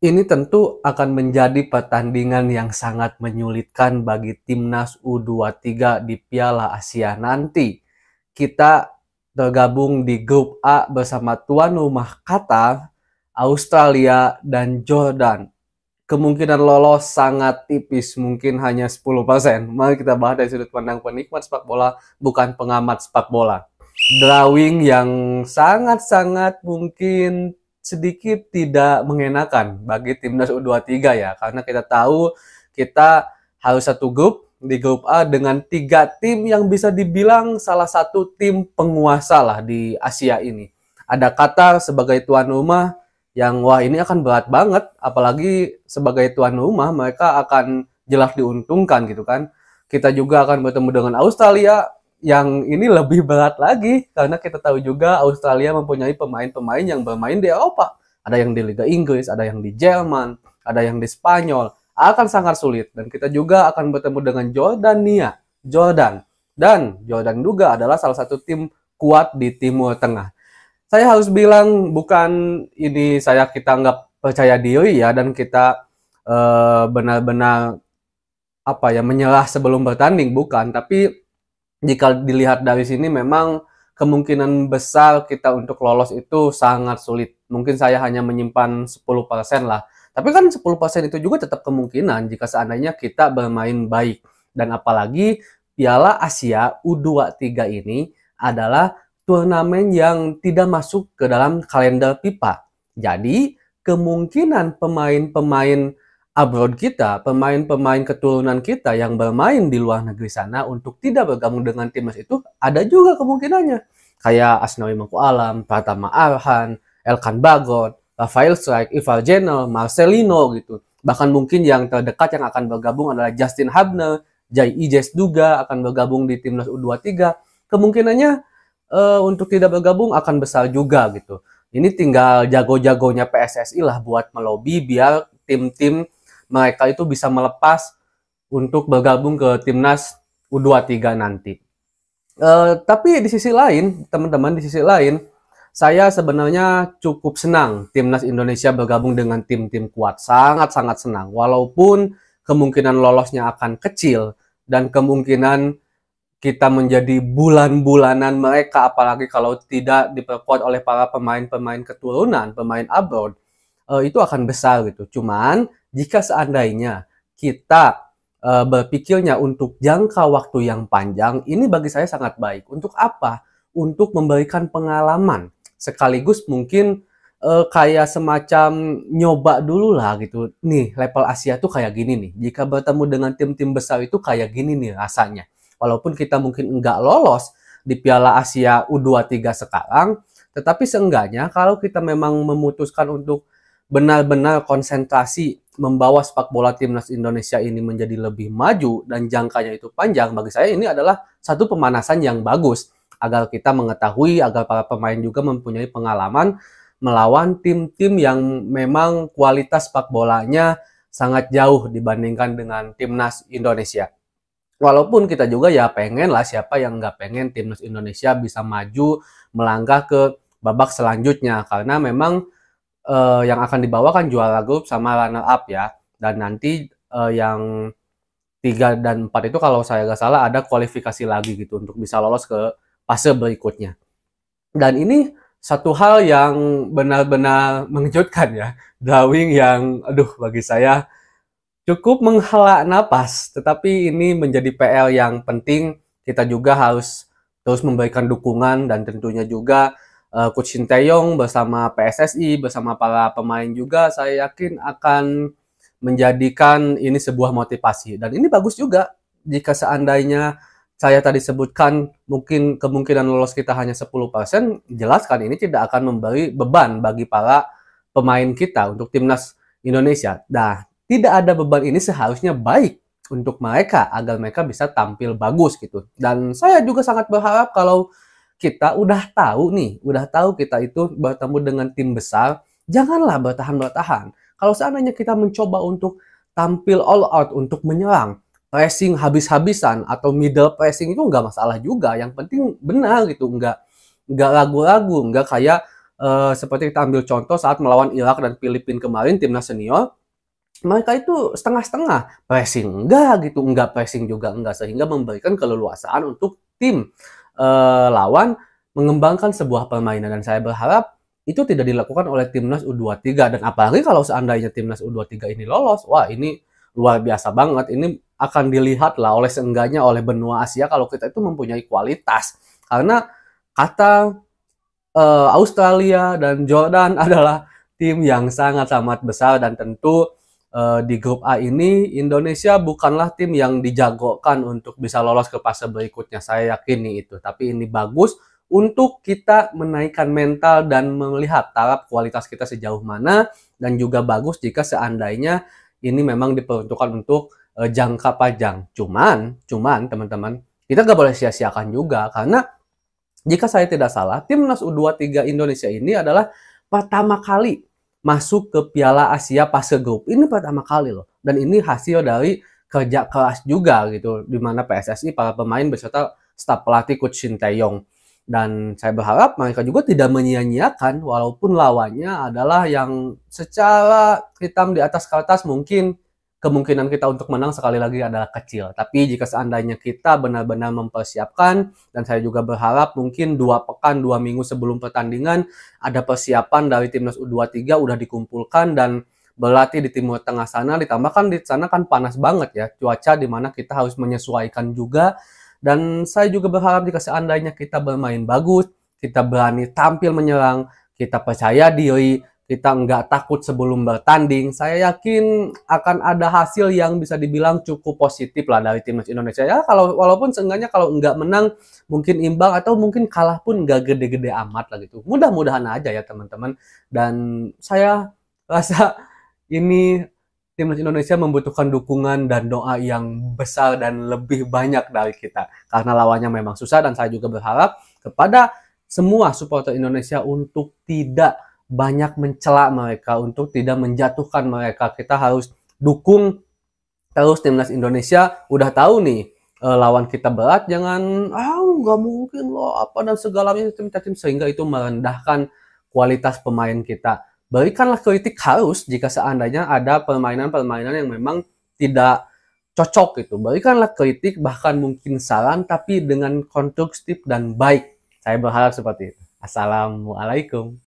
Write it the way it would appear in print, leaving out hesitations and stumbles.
Ini tentu akan menjadi pertandingan yang sangat menyulitkan bagi timnas U23 di Piala Asia nanti. Kita tergabung di grup A bersama tuan rumah Qatar, Australia, dan Jordan. Kemungkinan lolos sangat tipis, mungkin hanya 10%. Mari kita bahas dari sudut pandang penikmat sepak bola, bukan pengamat sepak bola. Drawing yang sangat-sangat mungkin sedikit tidak mengenakan bagi timnas U23 ya, karena kita tahu kita harus satu grup di grup A dengan 3 tim yang bisa dibilang salah satu tim penguasa lah di Asia ini. Ada Qatar sebagai tuan rumah yang wah ini akan berat banget, apalagi sebagai tuan rumah mereka akan jelas diuntungkan gitu kan. Kita juga akan bertemu dengan Australia yang ini lebih berat lagi karena kita tahu juga Australia mempunyai pemain-pemain yang bermain di Eropa. Ada yang di Liga Inggris, ada yang di Jerman, ada yang di Spanyol. Akan sangat sulit dan kita juga akan bertemu dengan Jordan. Dan Jordan juga adalah salah satu tim kuat di Timur Tengah. Saya harus bilang bukan ini kita nggak percaya diri ya dan kita benar-benar menyerah sebelum bertanding, bukan, tapi jika dilihat dari sini memang kemungkinan besar kita untuk lolos itu sangat sulit. Mungkin saya hanya menyimpan 10% lah. Tapi kan 10% itu juga tetap kemungkinan jika seandainya kita bermain baik. Dan apalagi Piala Asia U23 ini adalah turnamen yang tidak masuk ke dalam kalender FIFA. Jadi kemungkinan pemain-pemain abroad kita, pemain-pemain keturunan kita yang bermain di luar negeri sana untuk tidak bergabung dengan timnas itu ada juga kemungkinannya. Kayak Asnawi Mangku Alam, Pratama Arhan, Elkan Bagot, Rafael Strike, Ivar Jenel, Marcelino gitu. Bahkan mungkin yang terdekat yang akan bergabung adalah Justin Hubner, Jai Ijes juga akan bergabung di timnas U23. Kemungkinannya untuk tidak bergabung akan besar juga gitu. Ini tinggal jago-jagonya PSSI lah buat melobi biar tim-tim mereka itu bisa melepas untuk bergabung ke timnas U23 nanti. Tapi di sisi lain, teman-teman, di sisi lain, saya sebenarnya cukup senang timnas Indonesia bergabung dengan tim-tim kuat. Sangat-sangat senang. Walaupun kemungkinan lolosnya akan kecil dan kemungkinan kita menjadi bulan-bulanan mereka, apalagi kalau tidak diperkuat oleh para pemain-pemain keturunan, pemain abroad, itu akan besar gitu. Cuman jika seandainya kita berpikirnya untuk jangka waktu yang panjang, ini bagi saya sangat baik. Untuk apa? Untuk memberikan pengalaman. Sekaligus mungkin kayak semacam nyoba dulu lah gitu. Nih, level Asia tuh kayak gini nih. Jika bertemu dengan tim-tim besar itu kayak gini nih rasanya. Walaupun kita mungkin enggak lolos di Piala Asia U23 sekarang, tetapi seenggaknya kalau kita memang memutuskan untuk benar-benar konsentrasi membawa sepak bola timnas Indonesia ini menjadi lebih maju dan jangkanya itu panjang, bagi saya ini adalah satu pemanasan yang bagus agar kita mengetahui, agar para pemain juga mempunyai pengalaman melawan tim-tim yang memang kualitas sepak bolanya sangat jauh dibandingkan dengan timnas Indonesia. Walaupun kita juga ya pengen lah, siapa yang nggak pengen timnas Indonesia bisa maju melangkah ke babak selanjutnya, karena memang yang akan dibawa kan juara grup sama runner up ya. Dan nanti yang 3 dan 4 itu kalau saya nggak salah ada kualifikasi lagi gitu untuk bisa lolos ke fase berikutnya. Dan ini satu hal yang benar-benar mengejutkan ya. Drawing yang aduh bagi saya cukup menghela napas, tetapi ini menjadi PR yang penting. Kita juga harus terus memberikan dukungan dan tentunya juga Coach Sinteyong bersama PSSI, bersama para pemain juga saya yakin akan menjadikan ini sebuah motivasi. Dan ini bagus juga jika seandainya saya tadi sebutkan mungkin kemungkinan lolos kita hanya 10%, jelas kan ini tidak akan memberi beban bagi para pemain kita untuk timnas Indonesia. Nah, tidak ada beban ini seharusnya baik untuk mereka agar mereka bisa tampil bagus gitu. Dan saya juga sangat berharap kalau kita udah tahu kita itu bertemu dengan tim besar, janganlah bertahan-bertahan. Kalau seandainya kita mencoba untuk tampil all out untuk menyerang, pressing habis-habisan atau middle pressing itu nggak masalah juga. Yang penting benar gitu, nggak ragu-ragu, nggak kayak seperti kita ambil contoh saat melawan Irak dan Filipina kemarin timnas senior, mereka itu setengah-setengah, pressing enggak pressing juga enggak, sehingga memberikan keleluasaan untuk tim lawan mengembangkan sebuah permainan, dan saya berharap itu tidak dilakukan oleh timnas U23, dan apalagi kalau seandainya timnas U23 ini lolos, wah ini luar biasa banget. Ini akan dilihat lah oleh seenggaknya oleh benua Asia kalau kita itu mempunyai kualitas, karena kata Australia dan Jordan adalah tim yang sangat-sangat besar, dan tentu di grup A ini Indonesia bukanlah tim yang dijagokan untuk bisa lolos ke fase berikutnya. Saya yakini itu. Tapi ini bagus untuk kita menaikkan mental dan melihat taraf kualitas kita sejauh mana, dan juga bagus jika seandainya ini memang diperuntukkan untuk jangka panjang. Cuman teman-teman, kita nggak boleh sia-siakan juga, karena jika saya tidak salah, timnas U23 Indonesia ini adalah pertama kali masuk ke Piala Asia fase grup. Ini pertama kali loh. Dan ini hasil dari kerja keras juga gitu, di mana PSSI, para pemain beserta staf pelatih Coach Shin Tae-yong. Dan saya berharap mereka juga tidak menyia-nyiakan walaupun lawannya adalah yang secara hitam di atas kertas mungkin kemungkinan kita untuk menang sekali lagi adalah kecil. Tapi jika seandainya kita benar-benar mempersiapkan, dan saya juga berharap mungkin 2 pekan, 2 minggu sebelum pertandingan, ada persiapan dari timnas U23 udah dikumpulkan dan berlatih di Timur Tengah sana, ditambahkan di sana kan panas banget ya, cuaca di mana kita harus menyesuaikan juga. Dan saya juga berharap jika seandainya kita bermain bagus, kita berani tampil menyerang, kita percaya diri, kita nggak takut sebelum bertanding, saya yakin akan ada hasil yang bisa dibilang cukup positif lah dari timnas Indonesia. Ya, kalau walaupun seenggaknya kalau nggak menang, mungkin imbang atau mungkin kalah pun nggak gede-gede amat lah gitu. Mudah-mudahan aja ya teman-teman. Dan saya rasa ini timnas Indonesia membutuhkan dukungan dan doa yang besar dan lebih banyak dari kita. Karena lawannya memang susah, dan saya juga berharap kepada semua supporter Indonesia untuk tidak banyak mencela mereka, untuk tidak menjatuhkan mereka. Kita harus dukung terus timnas Indonesia. Udah tahu nih lawan kita berat, jangan nggak mungkin loh apa dan segalanya tim, sehingga itu merendahkan kualitas pemain kita. Berikanlah kritik harus jika seandainya ada permainan-permainan yang memang tidak cocok gitu. Berikanlah kritik, bahkan mungkin saran, tapi dengan konstruktif dan baik. Saya berharap seperti itu. Assalamualaikum.